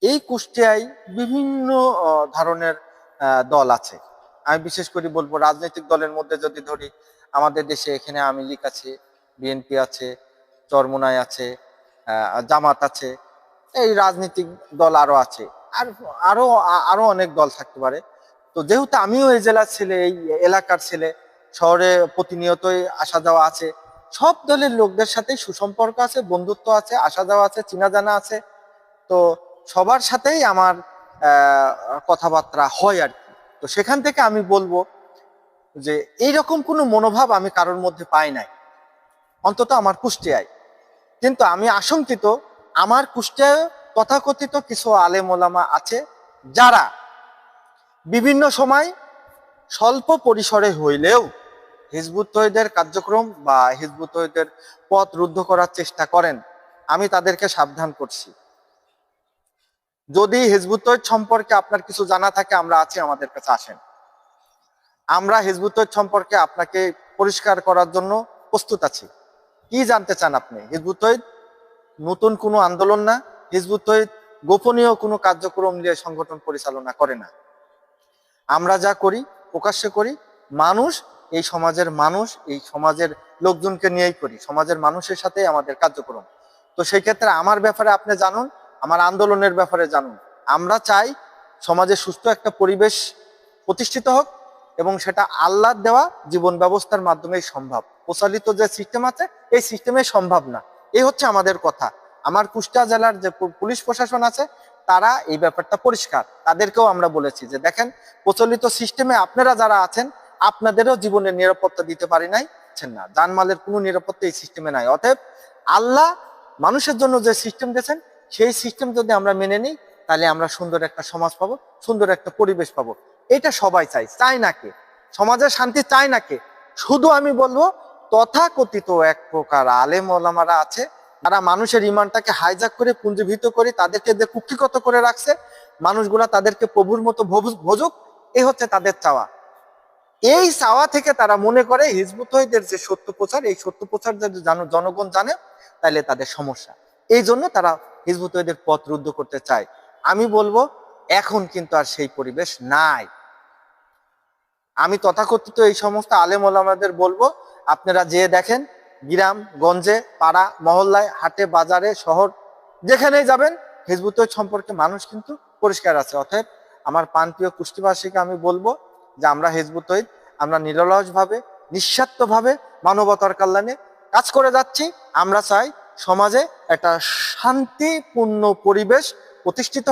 এই কুষ্টিয়ায় বিভিন্ন ধরনের দল আছে। আমি বিশেষ করে বলবো রাজনৈতিক দলের মধ্যে যদি ধরি, আমাদের দেশে এখানে আওয়ামী লীগ আছে, বিএনপি আছে, চরমোনাই আছে, জামাত আছে, এই রাজনৈতিক দল আরো আছে, আর আরো আরো অনেক দল থাকতে পারে। তো যেহেতু আমিও এই জেলার ছেলে, এই এলাকার ছেলে, শহরে প্রতিনিয়তই আসা যাওয়া আছে, সব দলের লোকদের সাথে সুসম্পর্ক আছে, বন্ধুত্ব আছে, আসা যাওয়া আছে, চিনা জানা আছে। তো সবার সাথেই আমার কথাবার্তা হয় আর কি। তো সেখান থেকে আমি বলবো যে এইরকম কোনো মনোভাব আমি কারোর মধ্যে পাই নাই, অন্তত আমার কুষ্টিয়ায়। কিন্তু আমি আশঙ্কিত, আমার কুষ্টিয়ায় তথাকথিত কিছু আলেম ওলামা আছে যারা বিভিন্ন সময় স্বল্প পরিসরে হইলেও হিজবুত তৌহিদের কার্যক্রম বা হিজবুত তৌহিদের পথ রুদ্ধ করার চেষ্টা করেন। আমি তাদেরকে সাবধান করছি, যদি হিজবুত তৌহিদ সম্পর্কে আপনার কিছু জানা থাকে, আমরা আছি, আমাদের কাছে আসেন। আমরা হিজবুত তৌহিদ সম্পর্কে আপনাকে পরিষ্কার করার জন্য প্রস্তুত আছি। কি জানতে চান আপনি? হিজবুত তৌহিদ নতুন কোনো আন্দোলন না, হিজবুত তৌহিদ গোপনীয় কোনো কার্যক্রম নিয়ে সংগঠন পরিচালনা করে না। আমরা যা করি প্রকাশ্যে করি, মানুষ, এই সমাজের মানুষ, এই সমাজের লোকজনকে নিয়েই করি, সমাজের মানুষের সাথে আমাদের কার্যক্রম। তো সেই ক্ষেত্রে আমার ব্যাপারে আপনি জানুন, আমার আন্দোলনের ব্যাপারে জানুন। আমরা চাই সমাজে সুস্থ একটা পরিবেশ প্রতিষ্ঠিত হোক, এবং সেটা আল্লাহর দেওয়া জীবন ব্যবস্থার মাধ্যমেই সম্ভব। প্রচলিত যে সিস্টেম আছে, এই সিস্টেমে সম্ভব না। এই হচ্ছে আমাদের কথা। আমার কুষ্টিয়া জেলার যে পুলিশ প্রশাসন আছে, তারা এই ব্যাপারটা পরিষ্কার। তাদেরকেও আমরা বলেছি যে দেখেন, প্রচলিত সিস্টেমে আপনারা যারা আছেন, আপনাদেরও জীবনের নিরাপত্তা দিতে পারি নাই, না, জানমালের কোনো নিরাপত্তা এই সিস্টেমে নাই। অতএব আল্লাহ মানুষের জন্য যে সিস্টেম দিয়েছেন, সেই সিস্টেম যদি আমরা মেনে নিই, তাহলে আমরা সুন্দর একটা সমাজ পাবো, সুন্দর একটা পরিবেশ পাবো। এটা সবাই চাই না কে? সমাজের শান্তি চায় না কে? শুধু আমি বলবো, তথাকথিত এক প্রকার আলেম ওলামারা আছে, তারা মানুষের ইমানটাকে হাইজাক করে, পুঞ্জীভূত করে, তাদেরকে যে কুক্ষিগত করে রাখছে, মানুষগুলা তাদেরকে প্রভুর মতো ভোজুক, এই হচ্ছে তাদের চাওয়া। এই চাওয়া থেকে তারা মনে করে হিজবুত তৌহিদের যে সত্য প্রচার, এই সত্য প্রচার যদি জনগণ জানে, তাহলে তাদের সমস্যা। এই জন্য তারা হিজবুত তৌহিদের পথ রুদ্ধ করতে চায়। আমি বলবো এখন কিন্তু আর সেই পরিবেশ নাই। আমি তথাকথিত এই সমস্ত আলেম ওলামাদের বলবো, আপনারা যেয়ে দেখেন, গ্রাম গঞ্জে, পাড়া মহল্লায়, হাটে বাজারে, শহর, যেখানেই যাবেন, হিজবুত তৌহিদ সম্পর্কে মানুষ কিন্তু পরিষ্কার আছে। অতএব আমার প্রাণপ্রিয় কুষ্টিবাসীকে আমি বলবো যে আমরা হিজবুত তৌহিদ, আমরা নিরলসভাবে, নিঃস্বার্থভাবে মানবতার কল্যাণে কাজ করে যাচ্ছি। আমরা চাই সমাজে একটা শান্তিপূর্ণ পরিবেশ প্রতিষ্ঠিত।